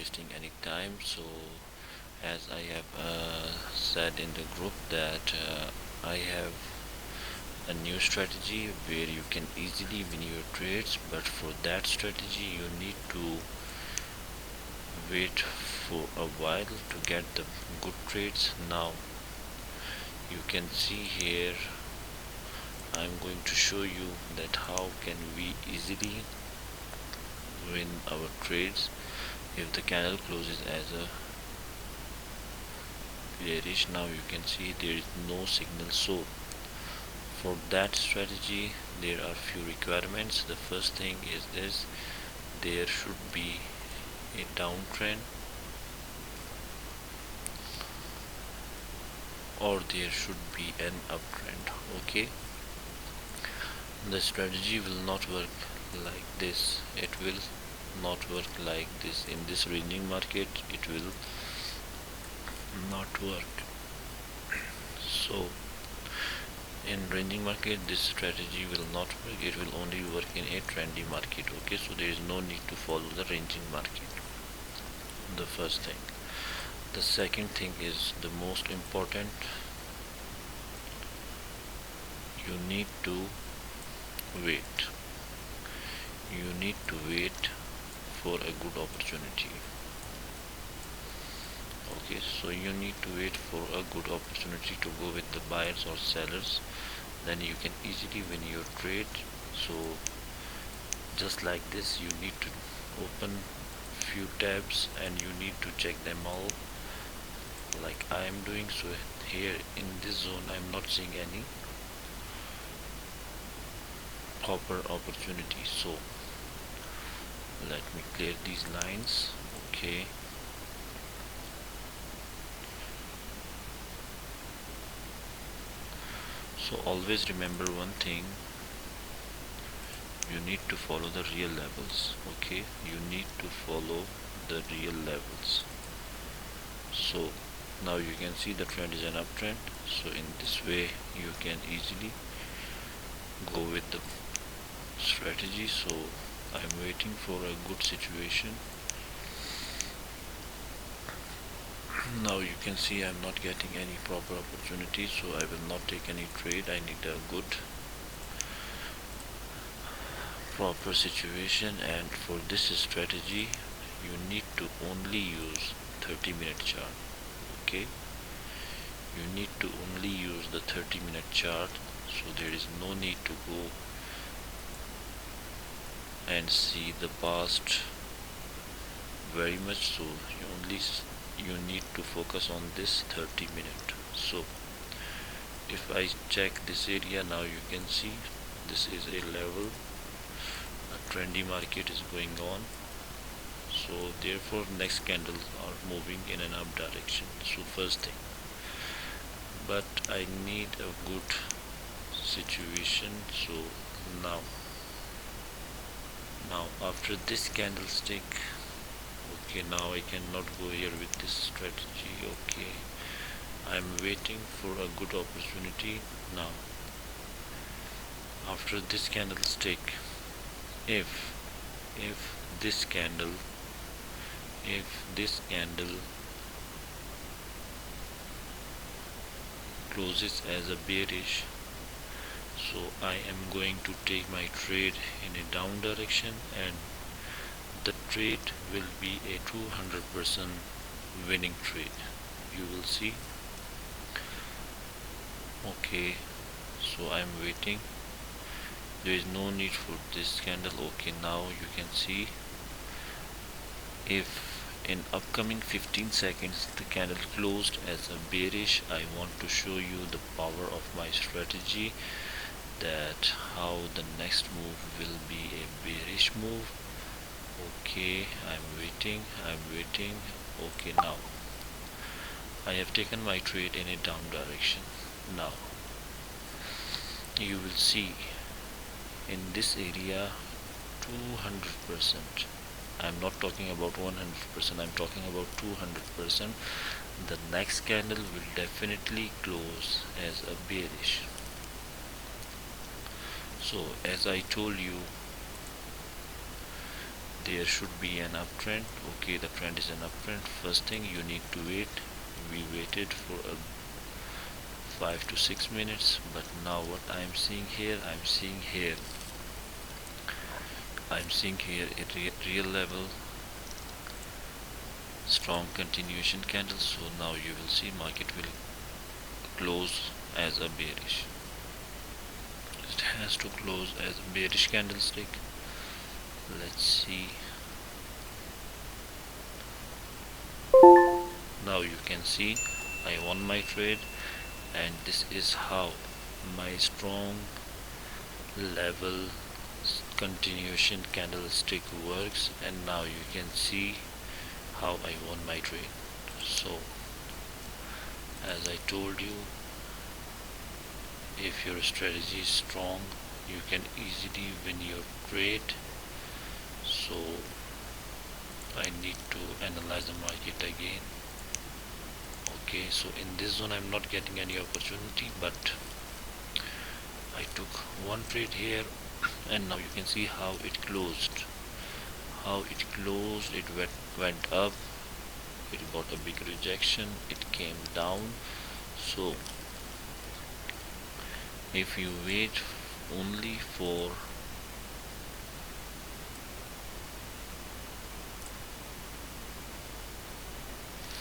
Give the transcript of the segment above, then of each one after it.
wasting any time. So as I have said in the group that I have a new strategy where you can easily win your trades, but for that strategy you need to wait for a while to get the good trades. Now you can see here I'm going to show you that how can we easily win our trades if the candle closes as a bearish. Now you can see there is no signal. So for that strategy there are few requirements. The first thing is this: there should be a downtrend or there should be an uptrend. Okay, the strategy will not work like this. It will not work like this. In this ranging market it will not work. So in ranging market this strategy will not work. It will only work in a trendy market. Okay, so there is no need to follow the ranging market. The first thing. The second thing is the most important: you need to wait. You need to wait for a good opportunity. Okay, so you need to wait for a good opportunity to go with the buyers or sellers, then you can easily win your trade. So just like this, you need to open few tabs and you need to check them all like I am doing. So here in this zone I am not seeing any proper opportunity, so let me clear these lines. Okay, so always remember one thing: you need to follow the real levels. Okay, you need to follow the real levels. So now you can see the trend is an uptrend, so in this way you can easily go with the strategy. So I'm waiting for a good situation. Now you can see I'm not getting any proper opportunity, so I will not take any trade. I need a good proper situation, and for this strategy you need to only use 30-minute chart. Okay, you need to only use the 30-minute chart, so there is no need to go and see the past very much. So you need to focus on this 30-minute. So if I check this area, now you can see this is a level. A trendy market is going on, so therefore next candles are moving in an up direction. So first thing, but I need a good situation. So now after this candlestick, okay, now I cannot go here with this strategy. Okay, I'm waiting for a good opportunity. Now after this candlestick, if this candle closes as a bearish, so I am going to take my trade in a down direction, and the trade will be a 200% winning trade. You will see. Okay, so I am waiting. There is no need for this candle. Okay, now you can see if in upcoming 15 seconds the candle closed as a bearish, I want to show you the power of my strategy, that how the next move will be a bearish move. Okay, I'm waiting. Okay, now I have taken my trade in a down direction. Now you will see in this area 200%. I'm not talking about 100%, I'm talking about 200%. The next candle will definitely close as a bearish. So as I told you, there should be an uptrend. Okay, the trend is an uptrend. First thing you need to wait. We waited for a 5 to 6 minutes, but now what I'm seeing here, I'm seeing here a real level strong continuation candle. So now you will see market will close as a bearish. It has to close as a bearish candlestick. Let's see. Now you can see I won my trade, and this is how my strong level continuation candlestick works. And now you can see how I won my trade. So as I told you, if your strategy is strong, you can easily win your trade. So I need to analyze the market again. Okay, so in this zone I'm not getting any opportunity, but I took one trade here, and now you can see how it closed. It went up, it got a big rejection, it came down. So if you wait only for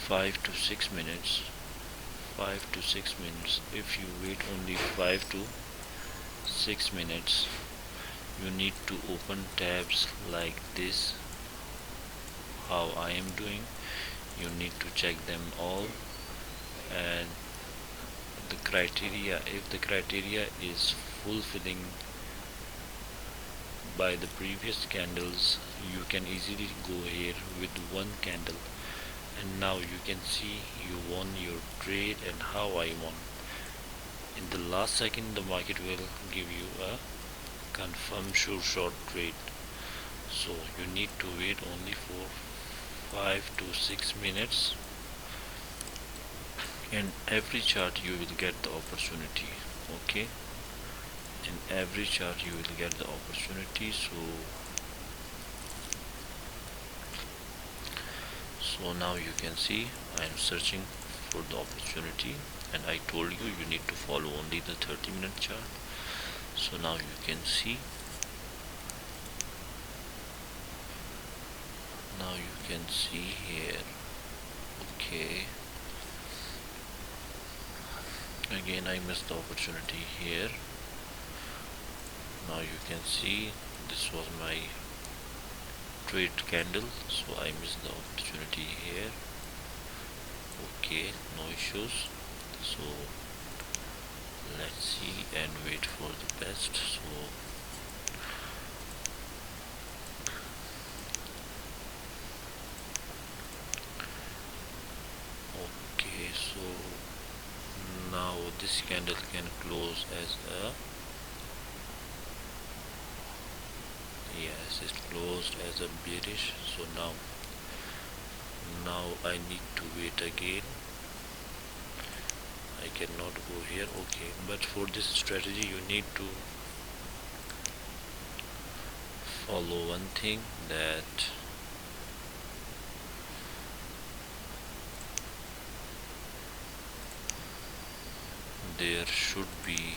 five to six minutes, if you wait only 5 to 6 minutes, you need to open tabs like this, how I am doing. You need to check them all, and the criteria, if the criteria is fulfilling by the previous candles, you can easily go here with one candle. And now you can see you won your trade, and how I won. In the last second the market will give you a confirmed sure short trade. So you need to wait only for 5 to 6 minutes. In every chart you will get the opportunity. Okay, in every chart you will get the opportunity. So now you can see I am searching for the opportunity, and I told you you need to follow only the 30-minute chart. So now you can see, here. Okay, again I missed the opportunity here. Now you can see this was my trade candle, so I missed the opportunity here. Okay, no issues. So let's see and wait for the best. So now this candle can close as a, yes, it closed as a bearish. So now I need to wait again. I cannot go here. Okay, but for this strategy you need to follow one thing, that there should be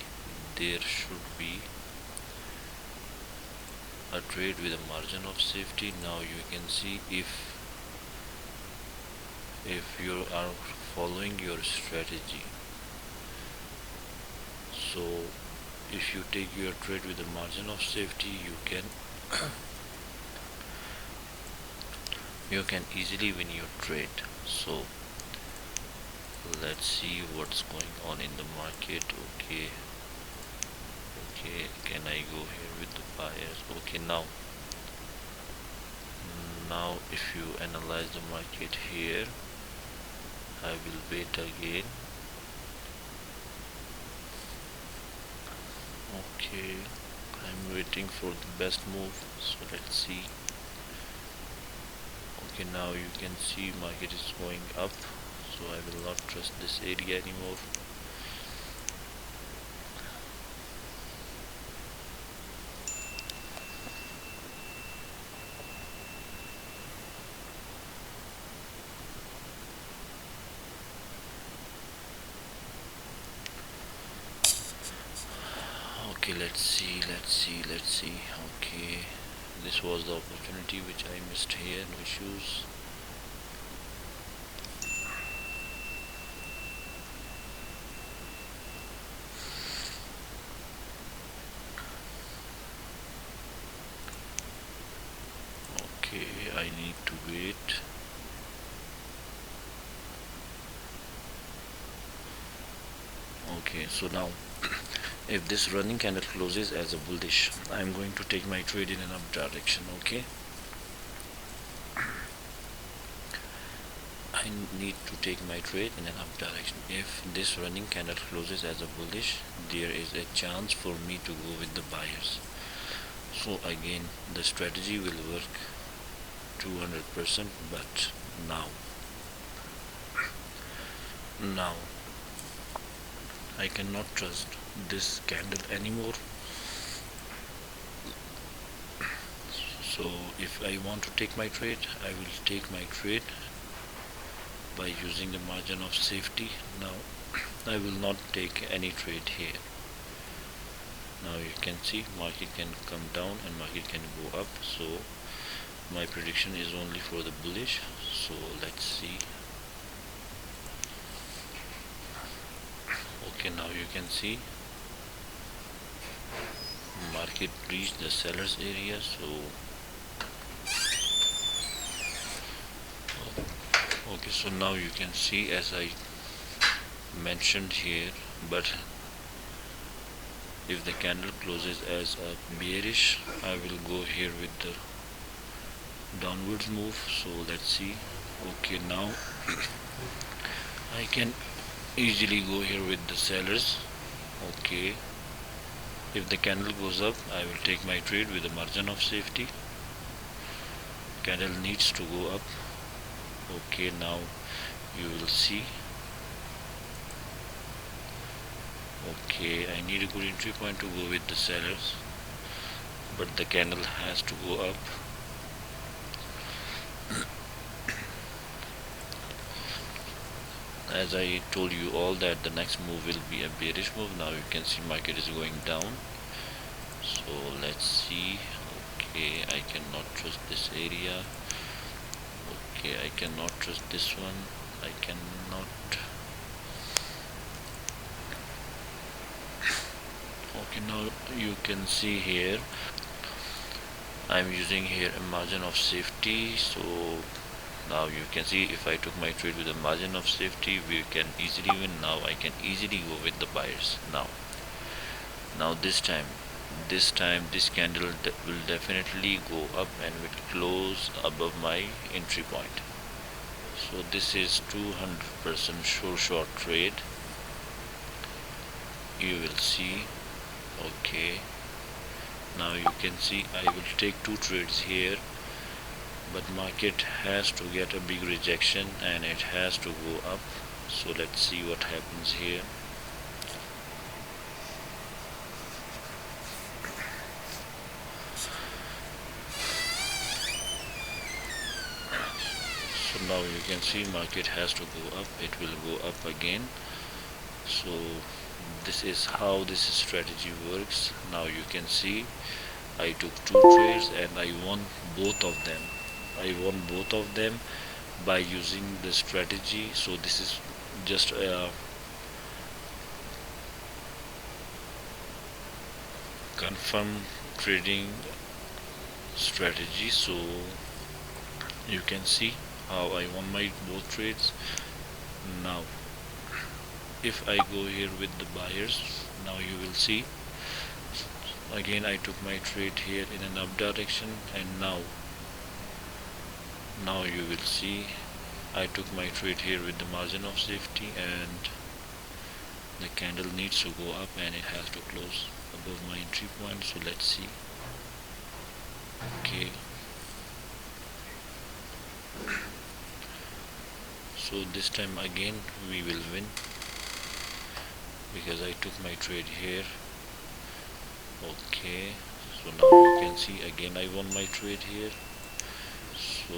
a trade with a margin of safety. Now you can see if you are following your strategy. So if you take your trade with a margin of safety, you can easily win your trade. So let's see what's going on in the market. Okay, can I go here with the buyers? Okay, now if you analyze the market here, I will wait again. Okay, I'm waiting for the best move. So let's see. Okay, now you can see market is going up, so I will not trust this area anymore. Okay, let's see. Okay, this was the opportunity which I missed here. No issues. Okay, I need to wait. Okay, so now if this running candle closes as a bullish, I'm going to take my trade in an up direction. Okay, I need to take my trade in an up direction. If this running candle closes as a bullish, there is a chance for me to go with the buyers. So again, the strategy will work 200%, but now I cannot trust this candle anymore. So if I want to take my trade, I will take my trade by using the margin of safety. Now I will not take any trade here. Now you can see market can come down and market can go up. So my prediction is only for the bullish. So let's see. Okay, now you can see market reached the sellers area. So okay, so now you can see, as I mentioned here, but if the candle closes as a bearish, I will go here with the downwards move. So let's see. Okay, now I can easily go here with the sellers. Okay, if the candle goes up, I will take my trade with a margin of safety. Candle needs to go up. Okay, now you will see. Okay, I need a good entry point to go with the sellers, but the candle has to go up. As I told you all that the next move will be a bearish move. Now you can see market is going down. So let's see. Okay, I cannot trust this area. Okay, I cannot trust this one. I cannot. Okay, now you can see here I'm using here a margin of safety. So now you can see if I took my trade with a margin of safety, we can easily win. Now I can easily go with the buyers. Now this time this candle will definitely go up and will close above my entry point. So this is 200% sure short trade. You will see. Okay, now you can see I will take two trades here, but market has to get a big rejection and it has to go up. So let's see what happens here. So now you can see market has to go up. It will go up again. So this is how this strategy works. Now you can see I took two trades and I won both of them. By using the strategy. So this is just a confirm trading strategy. So you can see how I won my both trades. Now if I go here with the buyers, now you will see again I took my trade here in an up direction, and now you will see I took my trade here with the margin of safety, and the candle needs to go up and it has to close above my entry point. So let's see. Okay, so this time again we will win because I took my trade here. Okay, so now you can see again I won my trade here. So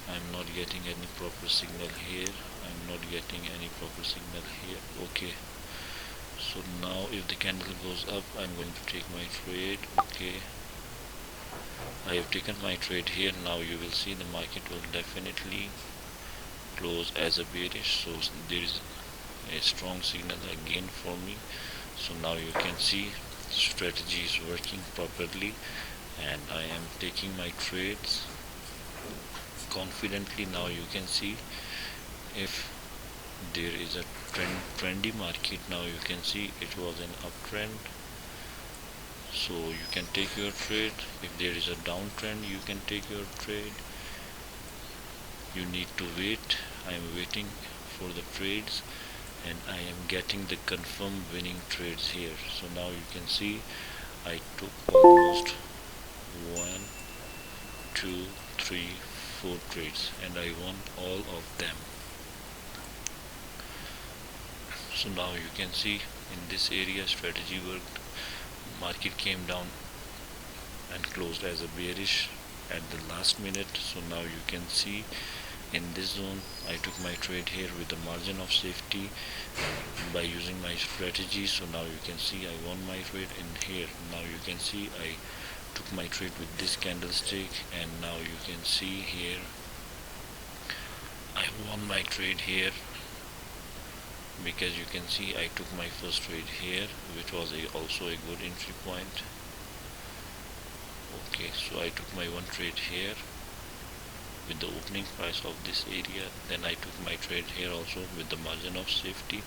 I'm not getting any proper signal here. Okay, So now if the candle goes up, I'm going to take my trade. Okay, I have taken my trade here. Now you will see the market will definitely close as a bearish, so there is a strong signal again for me. So now you can see strategy is working properly, and I am taking my trades confidently. Now you can see if there is a trendy market, now you can see it was an uptrend, so you can take your trade. If there is a downtrend, you can take your trade. You need to wait. I am waiting for the trades, and I am getting the confirmed winning trades here. So now you can see I took almost 1 2 3 4 trades, and I won all of them. So now you can see in this area strategy worked. Market came down and closed as a bearish at the last minute. So now you can see in this zone I took my trade here with the margin of safety by using my strategy. So now you can see I won my trade in here. Now you can see I took my trade with this candlestick, and now you can see here I won my trade here, because you can see I took my first trade here, which was also a good entry point. Okay, so I took my one trade here with the opening price of this area, then I took my trade here also with the margin of safety,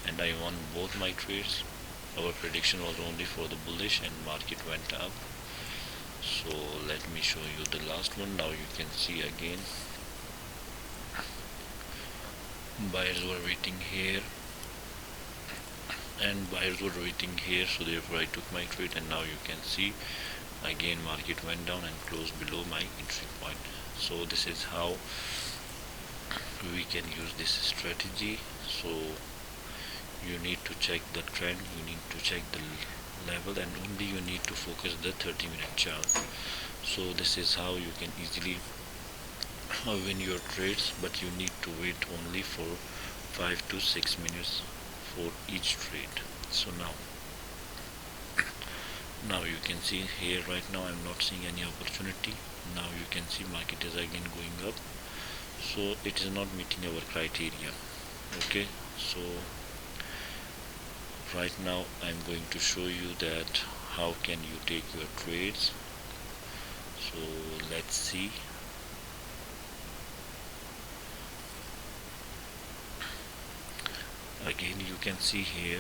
and I won both my trades. Our prediction was only for the bullish, and market went up. So let me show you the last one. Now you can see again buyers were waiting here and buyers were waiting here, so therefore I took my trade, and now you can see again market went down and closed below my entry point. So this is how we can use this strategy. So you need to check the trend, you need to check the level, and only you need to focus the 30-minute chart. So this is how you can easily win your trades, but you need to wait only for 5 to 6 minutes for each trade. So now you can see here right now I'm not seeing any opportunity. Now you can see market is again going up, so it is not meeting our criteria. Okay, so right now I'm going to show you that how can you take your trades. So let's see. Again you can see here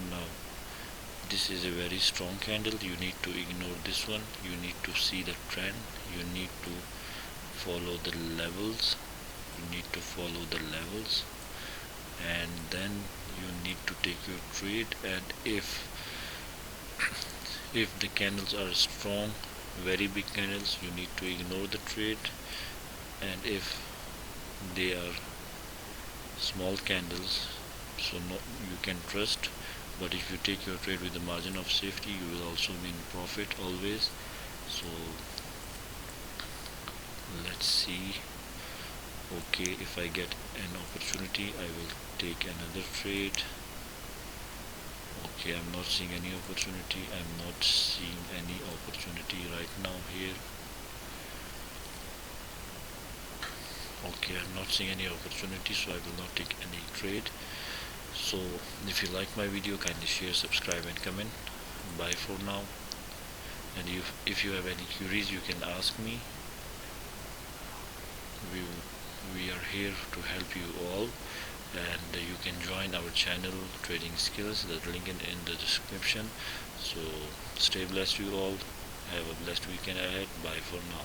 now this is a very strong candle. You need to ignore this one. You need to see the trend. You need to follow the levels. And then you need to take your trade. And if the candles are strong, very big candles, you need to ignore the trade. And if they are small candles, so you can trust. But if you take your trade with the margin of safety, you will also be in profit always. So let's see. Okay, if I get an opportunity, I will take another trade. Okay, I'm not seeing any opportunity. Right now here. Okay, I'm not seeing any opportunity, so I will not take any trade. So if you like my video, kindly share, subscribe and comment. Bye for now. And if you have any queries, you can ask me. We are here to help you all, and you can join our channel Trading Skills. The link in the description. So stay blessed you all. Have a blessed weekend ahead. Bye for now.